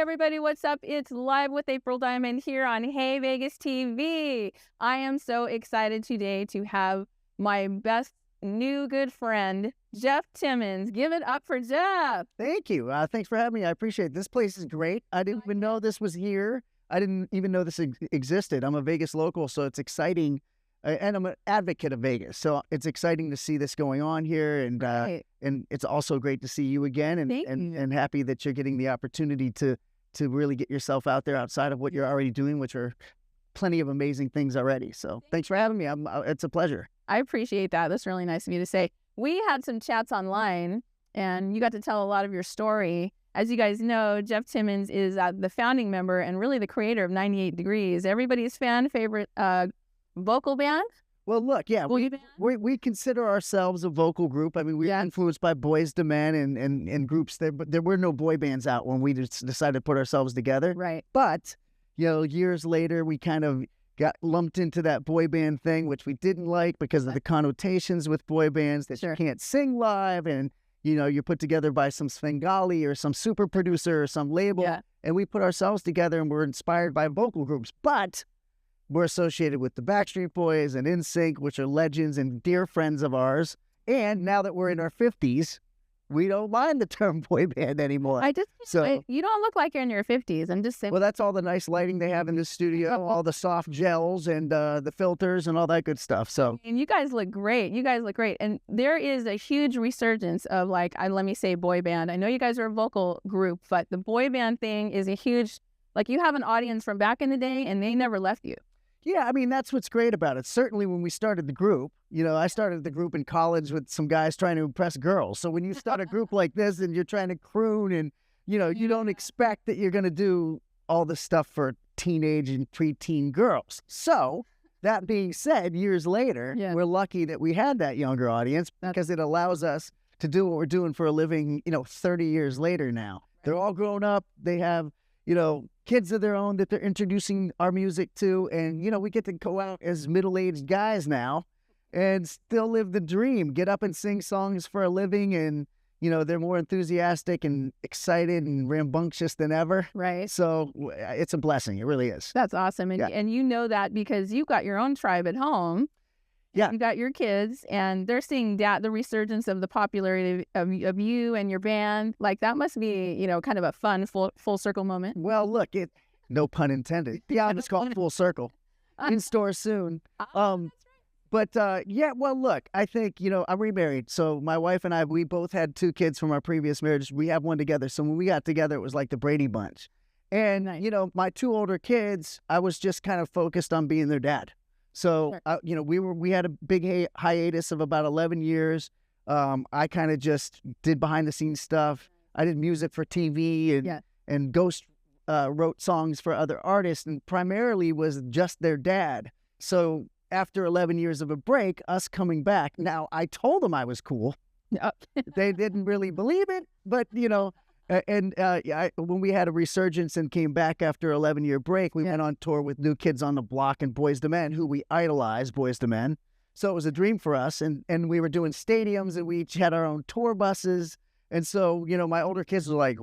everybody, what's up? It's Live with April Diamond here on Hey Vegas TV. I am so excited today to have my best new good friend, Jeff Timmons. Give it up for Jeff. Thank you. Thanks for having me. I appreciate it. This place is great. I didn't even know this was here. I didn't even know this existed. I'm a Vegas local, so it's exciting. And I'm an advocate of Vegas, so it's exciting to see this going on here, and it's also great to see you again, and happy that you're getting the opportunity to really get yourself out there outside of what you're already doing, which are plenty of amazing things already. So thanks for having me. It's a pleasure. I appreciate that. That's really nice of you to say. We had some chats online, and you got to tell a lot of your story. As you guys know, Jeff Timmons is the founding member and really the creator of 98 Degrees, everybody's fan favorite vocal band. Well, look, yeah, we consider ourselves a vocal group. I mean, we're influenced by Boys to Men and groups there, but there were no boy bands out when we decided to put ourselves together. Right. But, years later, we kind of got lumped into that boy band thing, which we didn't like because of the connotations with boy bands that you can't sing live, and, you're put together by some Svengali or some super producer or some label. Yeah. And we put ourselves together and we're inspired by vocal groups. But we're associated with the Backstreet Boys and NSYNC, which are legends and dear friends of ours. And now that we're in our 50s, we don't mind the term boy band anymore. You don't look like you're in your 50s. I'm just saying. Well, that's all the nice lighting they have in the studio, all the soft gels and the filters and all that good stuff. So, and you guys look great. And there is a huge resurgence of let me say boy band. I know you guys are a vocal group, but the boy band thing is a huge, you have an audience from back in the day and they never left you. Yeah, I mean, that's what's great about it. Certainly when we started the group, I started the group in college with some guys trying to impress girls. So when you start a group like this and you're trying to croon and, you don't expect that you're going to do all the stuff for teenage and preteen girls. So that being said, years later, we're lucky that we had that younger audience because it allows us to do what we're doing for a living, 30 years later now. They're all grown up. They have, kids of their own that they're introducing our music to. And, we get to go out as middle-aged guys now and still live the dream, get up and sing songs for a living. And, they're more enthusiastic and excited and rambunctious than ever. Right. So it's a blessing. It really is. That's awesome. And, and you know that because you've got your own tribe at home. Yeah. You got your kids and they're seeing the resurgence of the popularity of you and your band. That must be, kind of a fun full circle moment. Well, look, no pun intended. Yeah, it's called Full Circle. In store soon. But well, look, I think, I'm remarried. So my wife and I, we both had 2 kids from our previous marriages. We have one together. So when we got together, it was like the Brady Bunch. And, my 2 older kids, I was just kind of focused on being their dad. So, we had a big hiatus of about 11 years. I kind of just did behind the scenes stuff. I did music for TV and ghost wrote songs for other artists and primarily was just their dad. So after 11 years of a break, us coming back, now I told them I was cool. They didn't really believe it, but, when we had a resurgence and came back after 11-year break, we went on tour with New Kids on the Block and Boys to Men, who we idolize, Boys to Men. So it was a dream for us, and we were doing stadiums, and we each had our own tour buses. And so, my older kids were like,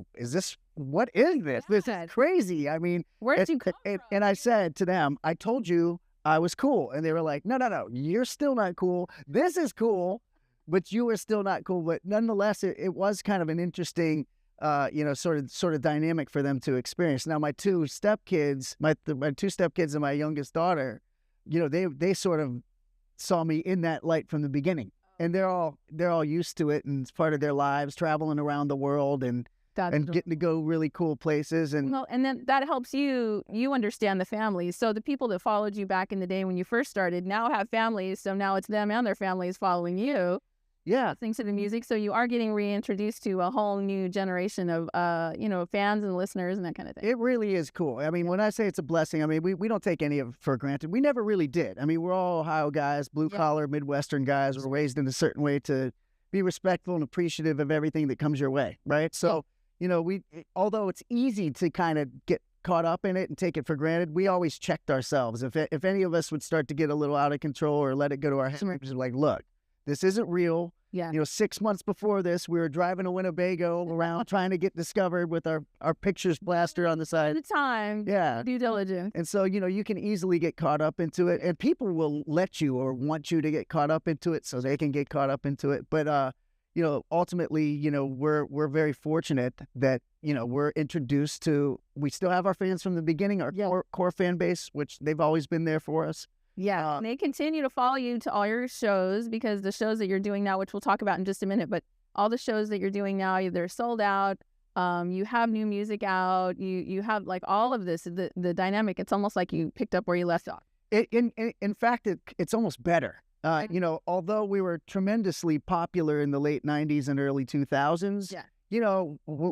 what is this? This is crazy. I mean, where'd you come from? And I said to them, I told you I was cool. And they were like, no, you're still not cool. This is cool, but you are still not cool. But nonetheless, it was kind of an interesting sort of dynamic for them to experience. Now, my 2 stepkids, my 2 stepkids and my youngest daughter, they sort of saw me in that light from the beginning, and they're all used to it, and it's part of their lives, traveling around the world and getting to go really cool places. And then that helps you understand the families. So the people that followed you back in the day when you first started now have families. So now it's them and their families following you. Yeah. Listening to the music. So you are getting reintroduced to a whole new generation of, fans and listeners and that kind of thing. It really is cool. I mean, when I say it's a blessing, I mean, we don't take any of it for granted. We never really did. I mean, we're all Ohio guys, blue-collar, Midwestern guys. We're raised in a certain way to be respectful and appreciative of everything that comes your way, right? So, although it's easy to kind of get caught up in it and take it for granted, we always checked ourselves. If any of us would start to get a little out of control or let it go to our heads, we're like, look, This isn't real. Yeah. 6 months before this, we were driving to Winnebago around trying to get discovered with our pictures plastered on the side. At the time, due diligence. And so, you can easily get caught up into it, and people will let you or want you to get caught up into it so they can get caught up into it. But, ultimately, we're very fortunate that, we're introduced to, we still have our fans from the beginning, our core fan base, which they've always been there for us. Yeah, and they continue to follow you to all your shows, because the shows that you're doing now, which we'll talk about in just a minute, but all the shows that you're doing now, they're sold out. You have new music out. You have like all of this, the dynamic. It's almost like you picked up where you left off. In fact, it's almost better. Although we were tremendously popular in the late 90s and early 2000s,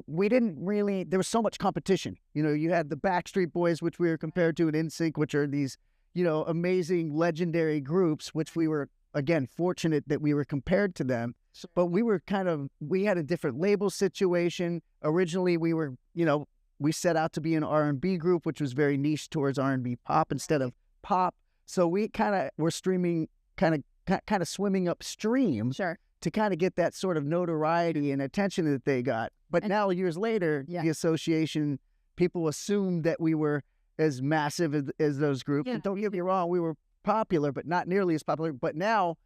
we didn't really, there was so much competition. You had the Backstreet Boys, which we were compared to, and NSYNC, which are these amazing, legendary groups, which we were, again, fortunate that we were compared to them. But we had a different label situation. Originally, we set out to be an R&B group, which was very niche towards R&B pop instead of pop. So we were streaming, kind of swimming upstream to kind of get that sort of notoriety and attention that they got. But now, years later, the association, people assumed that we were as massive as those groups. And don't get me wrong, we were popular, but not nearly as popular. But now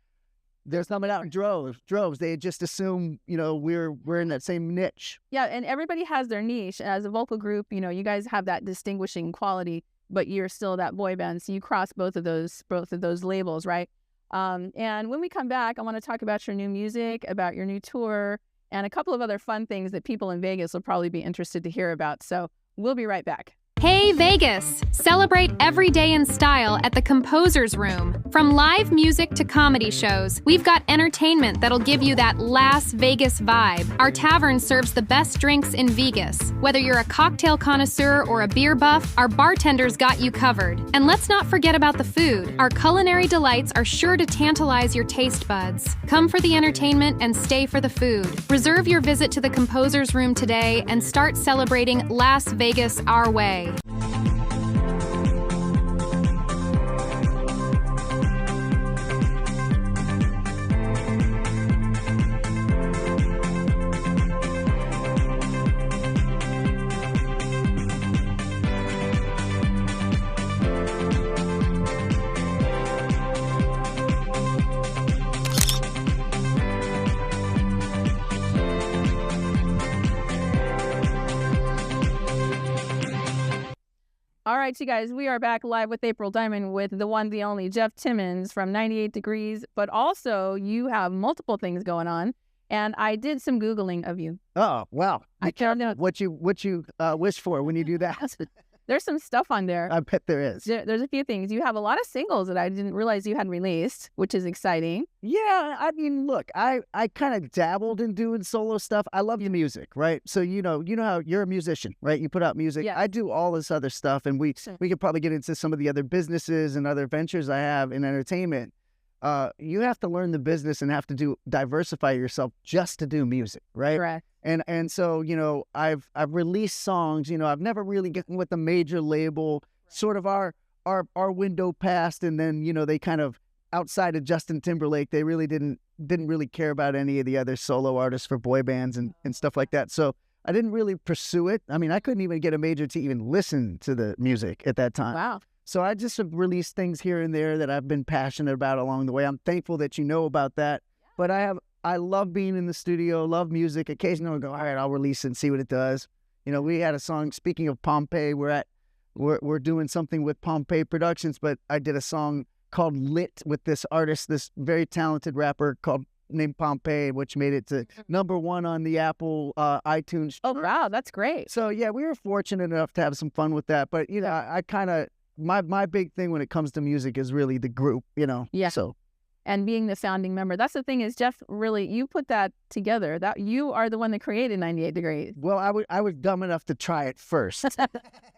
they're coming out in droves. They just assume, we're in that same niche. Yeah, and everybody has their niche. As a vocal group, you guys have that distinguishing quality, but you're still that boy band. So you cross both of those labels, right? And when we come back, I want to talk about your new music, about your new tour, and a couple of other fun things that people in Vegas will probably be interested to hear about. So we'll be right back. Hey Vegas! Celebrate every day in style at the Composer's Room. From live music to comedy shows, we've got entertainment that'll give you that Las Vegas vibe. Our tavern serves the best drinks in Vegas. Whether you're a cocktail connoisseur or a beer buff, our bartenders got you covered. And let's not forget about the food. Our culinary delights are sure to tantalize your taste buds. Come for the entertainment and stay for the food. Reserve your visit to the Composer's Room today and start celebrating Las Vegas our way. All right, you guys, we are back live with April Diamond with the one, the only Jeff Timmons from 98 Degrees. But also, you have multiple things going on, and I did some Googling of you. Oh, wow. I can't know what you wish for when you do that. There's some stuff on there. I bet there is. There's a few things. You have a lot of singles that I didn't realize you had released, which is exciting. Yeah, I mean, look, I kind of dabbled in doing solo stuff. I love the music, right? So you know how you're a musician, right? You put out music. Yeah. I do all this other stuff, and we could probably get into some of the other businesses and other ventures I have in entertainment. You have to learn the business and have to diversify yourself just to do music, right? Correct. And so, I've released songs, I've never really gotten with a major label, sort of our window passed, and then, they kind of, outside of Justin Timberlake, they really didn't really care about any of the other solo artists for boy bands and stuff like that. So I didn't really pursue it. I mean, I couldn't even get a major to even listen to the music at that time. Wow. So I just have released things here and there that I've been passionate about along the way. I'm thankful that you know about that. But I love being in the studio, love music. Occasionally I'll go, all right, I'll release it and see what it does. We had a song, speaking of Pompeii, we're doing something with Pompeii Productions, but I did a song called Lit with this artist, this very talented rapper named Pompeii, which made it to #1 on the Apple iTunes. Oh, wow, that's great. So yeah, we were fortunate enough to have some fun with that. But I kind of, my big thing when it comes to music is really the group, Yeah. So. And being the founding member. That's the thing is, Jeff, really, you put that together. That you are the one that created 98 Degrees. Well, I was dumb enough to try it first.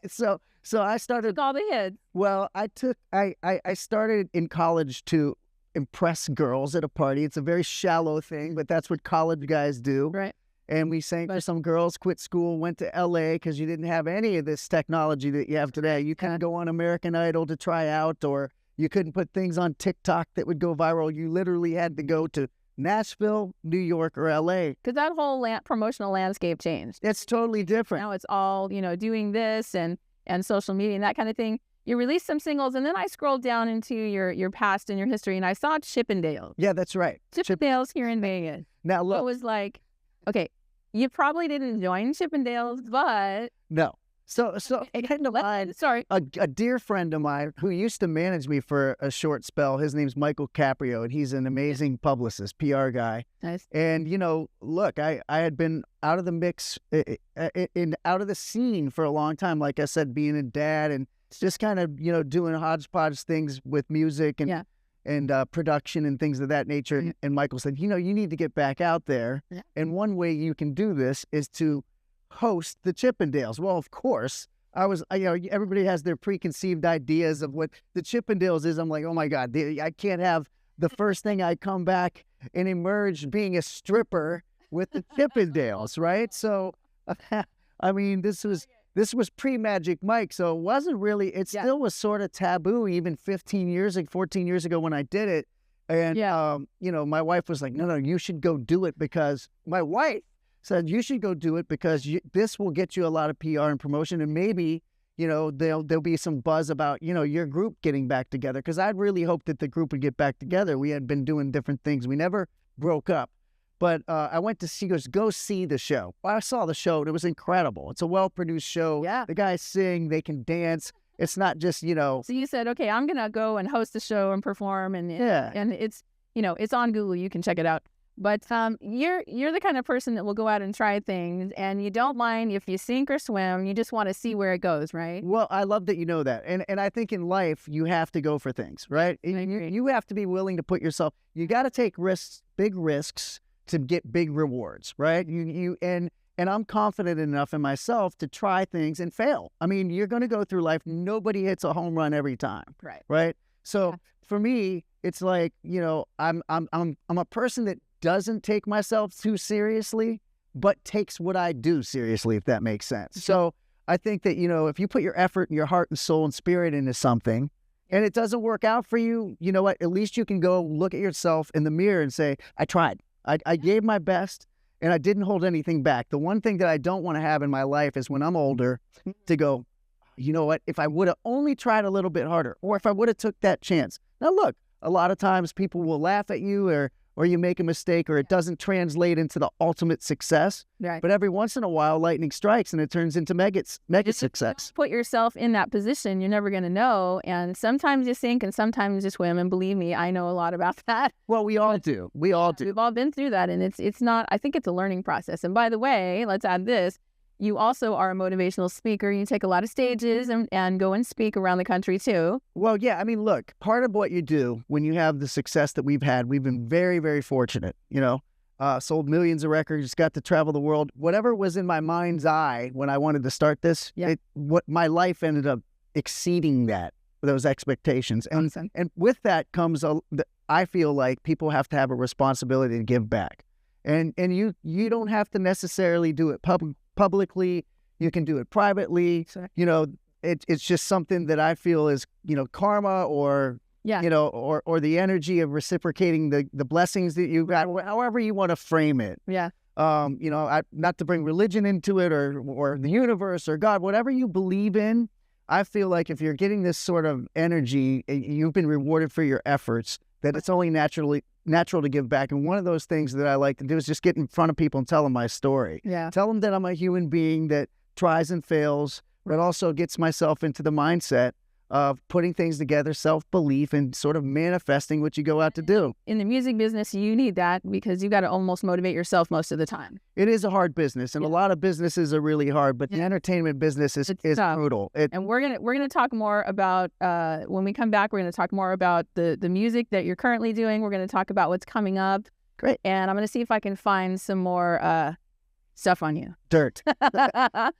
So I started. All the hits. Well, I started in college to impress girls at a party. It's a very shallow thing, but that's what college guys do. Right. And we sang for some girls, quit school, went to LA because you didn't have any of this technology that you have today. You couldn't go on American Idol to try out, or you couldn't put things on TikTok that would go viral. You literally had to go to Nashville, New York, or LA. Because that whole promotional landscape changed. It's totally different. Now it's all, doing this and social media and that kind of thing. You released some singles, and then I scrolled down into your past and your history, and I saw Chippendales. Yeah, that's right. Chippendales here in Vegas. Now, look. It was like, okay, you probably didn't join Chippendales, but... No. So a dear friend of mine who used to manage me for a short spell, his name's Michael Caprio, and he's an amazing publicist, PR guy. Nice. And, look, I had been out of the mix, out of the scene for a long time, like I said, being a dad and just kind of, doing hodgepodge things with music and production and things of that nature. Yeah. And Michael said, you need to get back out there. Yeah. And one way you can do this is to host the Chippendales. Well, of course, I was, everybody has their preconceived ideas of what the Chippendales is. I'm like, oh my God, I can't have the first thing I come back and emerge being a stripper with the Chippendales, right? So, I mean, this was pre-Magic Mike, so it wasn't really, still was sort of taboo even 14 years ago when I did it. And, my wife was like, no, you should go do it, because my wife said, you should go do it because this will get you a lot of PR and promotion, and maybe, there'll be some buzz about, your group getting back together, because I'd really hoped that the group would get back together. We had been doing different things. We never broke up. But I went to see, go see the show. I saw the show, and it was incredible. It's a well-produced show. Yeah. The guys sing, they can dance. It's not just, So you said, okay, I'm going to go and host the show and perform. And it's, it's on Google. You can check it out. But you're the kind of person that will go out and try things, and you don't mind if you sink or swim. You just want to see where it goes, right? Well, I love that you know that. And I think in life, you have to go for things, right? You have to be willing to put yourself, you got to take risks, big risks, to get big rewards, right? And I'm confident enough in myself to try things and fail. I mean, you're going to go through life. Nobody hits a home run every time, right? So for me, it's like, I'm a person that doesn't take myself too seriously, but takes what I do seriously, if that makes sense. So I think that, if you put your effort and your heart and soul and spirit into something and it doesn't work out for you, you know what? At least you can go look at yourself in the mirror and say, I tried. I gave my best, and I didn't hold anything back. The one thing that I don't want to have in my life is when I'm older to go, you know what? If I would have only tried a little bit harder, or if I would have took that chance. Now, look, a lot of times people will laugh at you, or you make a mistake, or it doesn't translate into the ultimate success. Right. But every once in a while, lightning strikes, and it turns into mega success. Put yourself in that position, you're never going to know. And sometimes you sink and sometimes you swim. And believe me, I know a lot about that. Well, we all do. We all do. We've all been through that. And it's not, I think it's a learning process. And by the way, let's add this. You also are a motivational speaker. You take a lot of stages and go and speak around the country too. Well, yeah. I mean, look, part of what you do when you have the success that we've had, we've been very, very fortunate, sold millions of records, got to travel the world. Whatever was in my mind's eye when I wanted to start this, what my life ended up exceeding those expectations. Awesome. And with that comes, I feel like people have to have a responsibility to give back. And you don't have to necessarily do it publicly. You can do it privately. Sure. It's just something that I feel is, karma or the energy of reciprocating the blessings that you got, however you want to frame it. Yeah. Not to bring religion into it or the universe or God, whatever you believe in. I feel like if you're getting this sort of energy, you've been rewarded for your efforts, that it's only natural to give back. And one of those things that I like to do is just get in front of people and tell them my story. Yeah. Tell them that I'm a human being that tries and fails, but also gets myself into the mindset of putting things together, self-belief, and sort of manifesting what you go out to do. In the music business, you need that because you got to almost motivate yourself most of the time. It is a hard business, and a lot of businesses are really hard, but the entertainment business is brutal. And we're gonna talk more about when we come back. We're gonna talk more about the music that you're currently doing. We're gonna talk about what's coming up. Great. And I'm gonna see if I can find some more stuff on you. Dirt.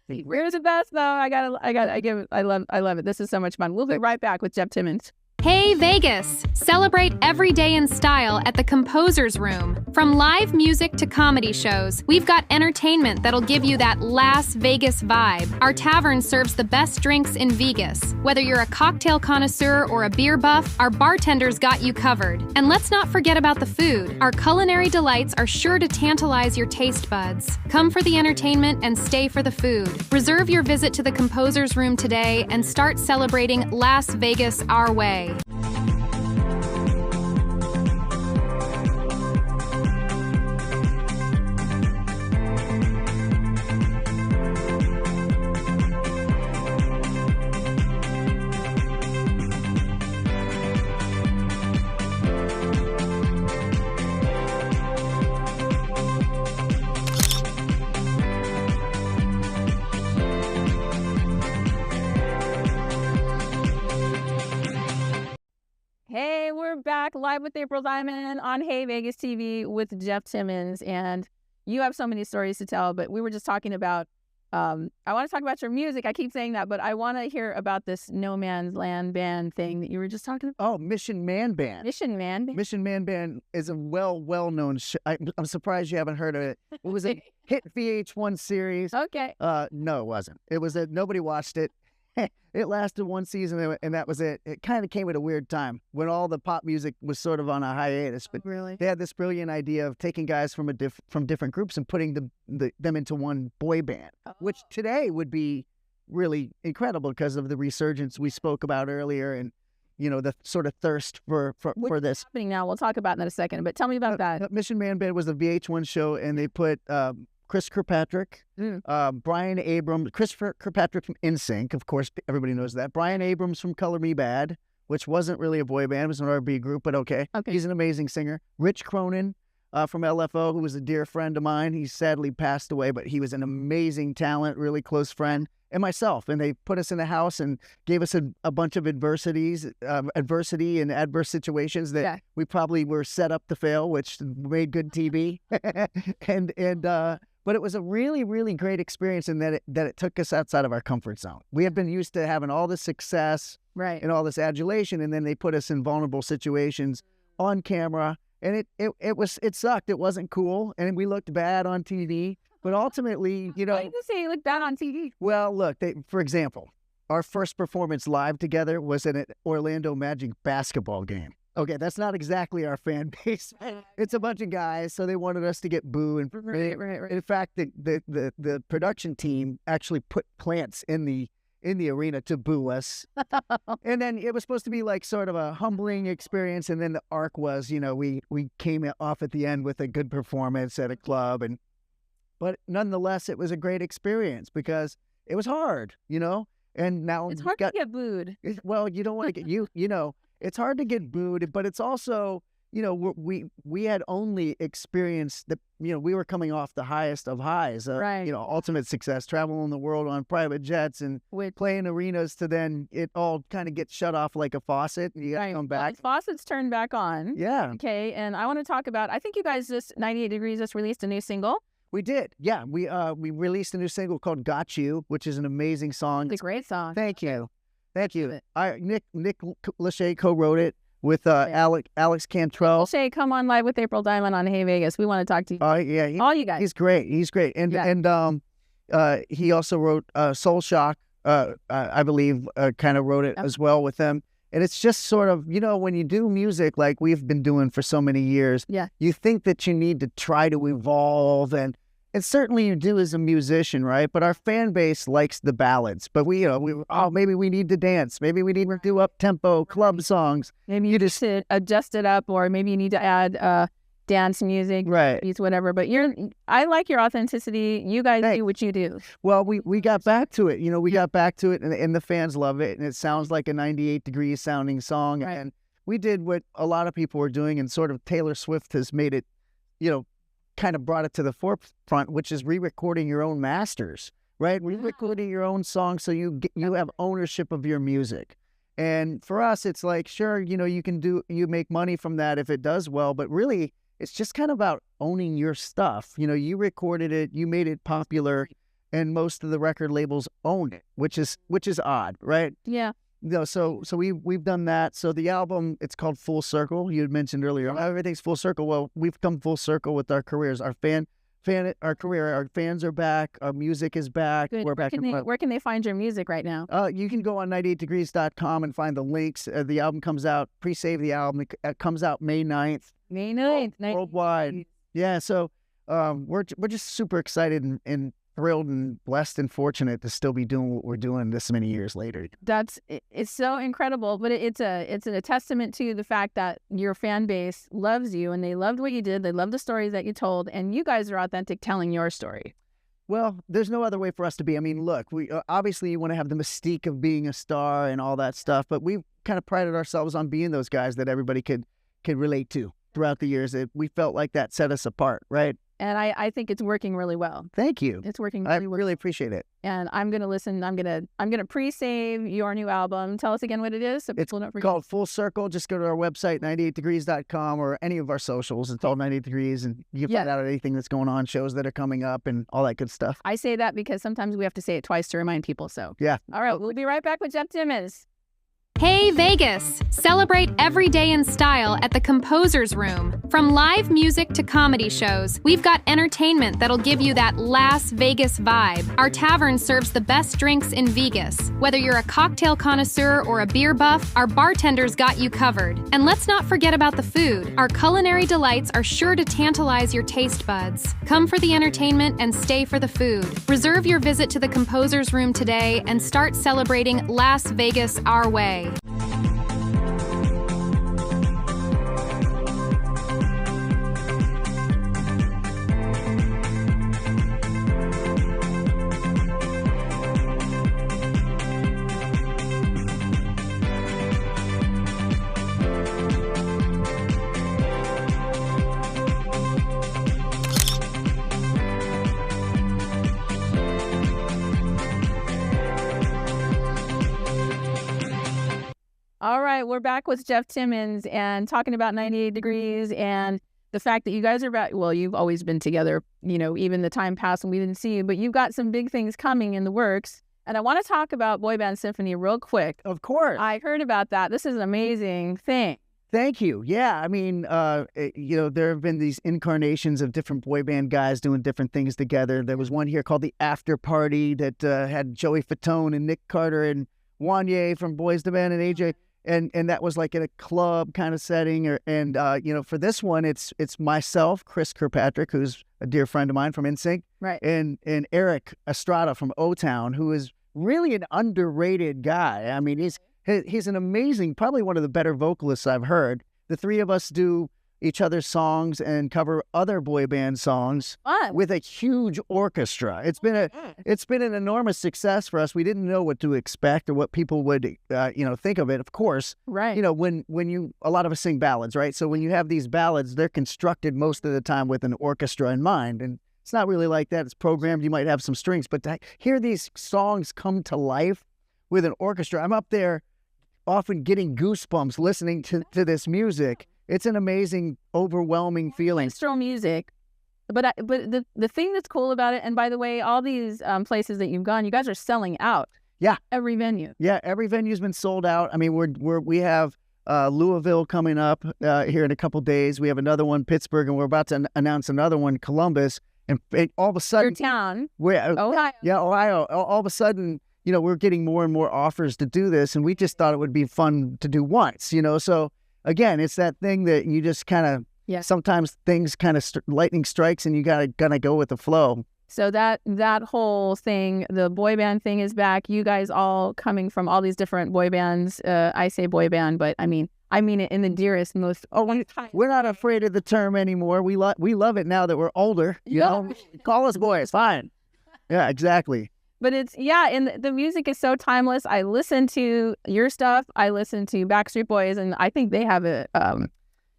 We're the best though. I love it. This is so much fun. We'll be right back with Jeff Timmons. Hey Vegas! Celebrate every day in style at the Composer's Room. From live music to comedy shows, we've got entertainment that'll give you that Las Vegas vibe. Our tavern serves the best drinks in Vegas. Whether you're a cocktail connoisseur or a beer buff, our bartenders got you covered. And let's not forget about the food. Our culinary delights are sure to tantalize your taste buds. Come for the entertainment and stay for the food. Reserve your visit to the Composer's Room today and start celebrating Las Vegas our way. Hey, we're back live with April Diamond on Hey Vegas TV with Jeff Timmons, and you have so many stories to tell, but we were just talking about, I want to talk about your music. I keep saying that, but I want to hear about this No Man's Land band thing that you were just talking about. Oh, Mission Man Band. Mission Man Band? Mission Man Band is a well-known show. I'm surprised you haven't heard of it. It was a hit VH1 series. Okay. No, it wasn't. It was nobody watched it. It lasted one season, and that was it. It kind of came at a weird time when all the pop music was sort of on a hiatus. But really? They had this brilliant idea of taking guys from from different groups and putting them into one boy band, which today would be really incredible because of the resurgence we spoke about earlier, and the sort of thirst for this. Happening now. We'll talk about it in a second, but tell me about that. Mission Man Band was a VH1 show, and they put Chris Kirkpatrick, Brian Abrams, Chris Kirkpatrick from NSYNC, of course, everybody knows that. Brian Abrams from Color Me Bad, which wasn't really a boy band, it was an R&B group, but okay. He's an amazing singer. Rich Cronin from LFO, who was a dear friend of mine. He sadly passed away, but he was an amazing talent, really close friend. And myself, and they put us in a house and gave us a bunch of adversity and adverse situations that we probably were set up to fail, which made good TV. But it was a really, really great experience in that it took us outside of our comfort zone. We have been used to having all this success and all this adulation, and then they put us in vulnerable situations on camera, and it sucked. It wasn't cool, and we looked bad on TV. But ultimately, Why did you say you looked bad on TV? Well, look, for example, our first performance live together was in an Orlando Magic basketball game. Okay, that's not exactly our fan base. It's a bunch of guys, so they wanted us to get boo. And Right. in fact, the production team actually put plants in the arena to boo us. And then it was supposed to be like sort of a humbling experience. And then the arc was, we came off at the end with a good performance at a club. But nonetheless, it was a great experience because it was hard, And now it's hard to get booed. Well, you don't want to get it's hard to get booed, but it's also, we had only experienced we were coming off the highest of highs, ultimate success, traveling the world on private jets and playing arenas to then it all kind of gets shut off like a faucet and you got to come back. Well, the faucet's turned back on. Yeah. Okay. And I want to talk about, I think you guys 98 Degrees just released a new single. We did. Yeah. We released a new single called Got You, which is an amazing song. It's a great song. Thank you. Nick Lachey co-wrote it with Alex Cantrell. Lachey, come on live with April Diamond on Hey Vegas. We want to talk to you. Oh yeah, all you guys. He's great. And he also wrote Soul Shock. I believe kind of wrote it as well with them. And it's just sort of, when you do music like we've been doing for so many years, you think that you need to try to evolve, and certainly you do as a musician, right? But our fan base likes the ballads. But maybe we need to dance. Maybe we need to do up-tempo club songs. Maybe you just adjust it up, or maybe you need to add dance music, beats, whatever. But I like your authenticity. You guys do what you do. Well, we got back to it. We got back to it, and the fans love it, and it sounds like a 98 Degrees sounding song. Right. And we did what a lot of people were doing, and sort of Taylor Swift has made it, kind of brought it to the forefront, which is re-recording your own masters, right? Re-recording your own songs so you have ownership of your music. And for us, it's like, sure, you make money from that if it does well, but really it's just kind of about owning your stuff. You recorded it, you made it popular, and most of the record labels own it, which is odd, right? Yeah. So we've done that. So the album, it's called Full Circle. You had mentioned earlier, everything's full circle. Well, we've come full circle with our careers. Our fans are back. Our music is back. Good. We're back. Where can they find your music right now? You can go on 98degrees.com and find the links. The album comes out. Pre-save the album. It comes out May 9th. May 9th. Worldwide. Yeah. So we're just super excited and thrilled and blessed and fortunate to still be doing what we're doing this many years later. It's so incredible, but it's a testament to the fact that your fan base loves you and they loved what you did. They love the stories that you told, and you guys are authentic telling your story. Well, there's no other way for us to be. I mean, look, we obviously you want to have the mystique of being a star and all that stuff, but we've kind of prided ourselves on being those guys that everybody could relate to throughout the years. We felt like that set us apart, right? And I think it's working really well. Thank you. It's working really well. I really appreciate it. And I'm gonna listen. I'm gonna pre-save your new album. Tell us again what it is, so people don't forget. It's called Full Circle. Just go to our website, 98degrees.com, or any of our socials. It's all 98 Degrees, and you can find out anything that's going on, shows that are coming up, and all that good stuff. I say that because sometimes we have to say it twice to remind people. So yeah. All right, we'll be right back with Jeff Timmons. Hey Vegas! Celebrate every day in style at the Composer's Room. From live music to comedy shows, we've got entertainment that'll give you that Las Vegas vibe. Our tavern serves the best drinks in Vegas. Whether you're a cocktail connoisseur or a beer buff, our bartenders got you covered. And let's not forget about the food. Our culinary delights are sure to tantalize your taste buds. Come for the entertainment and stay for the food. Reserve your visit to the Composer's Room today and start celebrating Las Vegas our way. All right, we're back with Jeff Timmons and talking about 98 Degrees and the fact that you guys are back. Well, you've always been together, even the time passed and we didn't see you, but you've got some big things coming in the works. And I want to talk about Boy Band Symphony real quick. Of course. I heard about that. This is an amazing thing. Thank you. Yeah, I mean, there have been these incarnations of different boy band guys doing different things together. There was one here called The After Party that had Joey Fatone and Nick Carter and Wanye from Boys II Men and AJ. And that was like in a club kind of setting. For this one, it's myself, Chris Kirkpatrick, who's a dear friend of mine from NSYNC, right? And Eric Estrada from O-Town, who is really an underrated guy. I mean, he's an amazing, probably one of the better vocalists I've heard. The three of us do each other's songs and cover other boy band songs with a huge orchestra. It's been an enormous success for us. We didn't know what to expect or what people would think of it. Of course, right. When a lot of us sing ballads, right? So when you have these ballads, they're constructed most of the time with an orchestra in mind, and it's not really like that. It's programmed. You might have some strings, but to hear these songs come to life with an orchestra, I'm up there often getting goosebumps listening to this music. It's an amazing, overwhelming feeling. Orchestral music, but the thing that's cool about it, and by the way, all these places that you've gone, you guys are selling out. Yeah, every venue. Yeah, every venue's been sold out. I mean, we have Louisville coming up here in a couple days. We have another one, Pittsburgh, and we're about to announce another one, Columbus. And all of a sudden, your town, Ohio. Yeah, Ohio. All of a sudden, we're getting more and more offers to do this, and we just thought it would be fun to do once. So. Again, it's that thing that you just kind of, sometimes things kind of lightning strikes and you gotta go with the flow. So that whole thing, the boy band thing is back. You guys all coming from all these different boy bands. I say boy band, but I mean it in the dearest, most. We're not afraid of the term anymore. We love it now that we're older. Call us boys, fine. Yeah, exactly. But and the music is so timeless. I listen to your stuff. I listen to Backstreet Boys, and I think they have a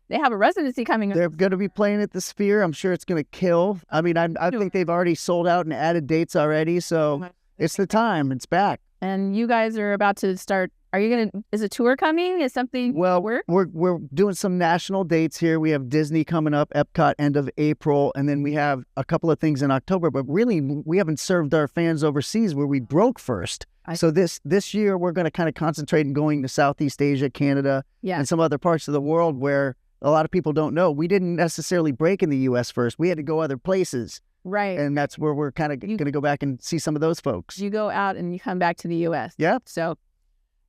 residency coming up. They're going to be playing at the Sphere. I'm sure it's going to kill. I mean, I think they've already sold out and added dates already. So it's the time. It's back. And you guys are about to start. Is a tour coming? Is something? Well, we're doing some national dates here. We have Disney coming up, Epcot end of April, and then we have a couple of things in October. But really, we haven't served our fans overseas where we broke first. So this year we're going to kind of concentrate on going to Southeast Asia, Canada, and some other parts of the world where a lot of people don't know. We didn't necessarily break in the U.S. first. We had to go other places. Right. And that's where we're kind of going to go back and see some of those folks. You go out and you come back to the U.S. Yeah. So,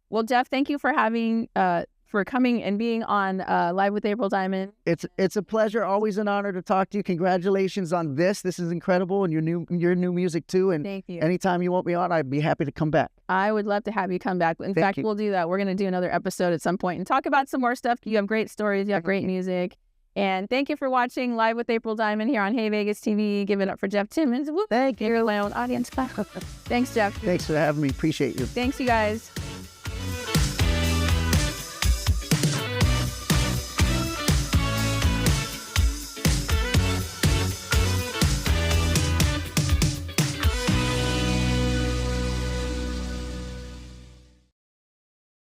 well, Jeff, thank you for coming and being on Live with April Diamond. It's a pleasure. Always an honor to talk to you. Congratulations on this. This is incredible, and your new music too. And thank you. Anytime you want me on, I'd be happy to come back. I would love to have you come back. In fact, we'll do that. We're going to do another episode at some point and talk about some more stuff. You have great stories. You have great music. And thank you for watching Live with April Diamond here on Hey Vegas TV. Give it up for Jeff Timmons. Thank you. You're my own audience. Thanks, Jeff. Thanks for having me. Appreciate you. Thanks, you guys.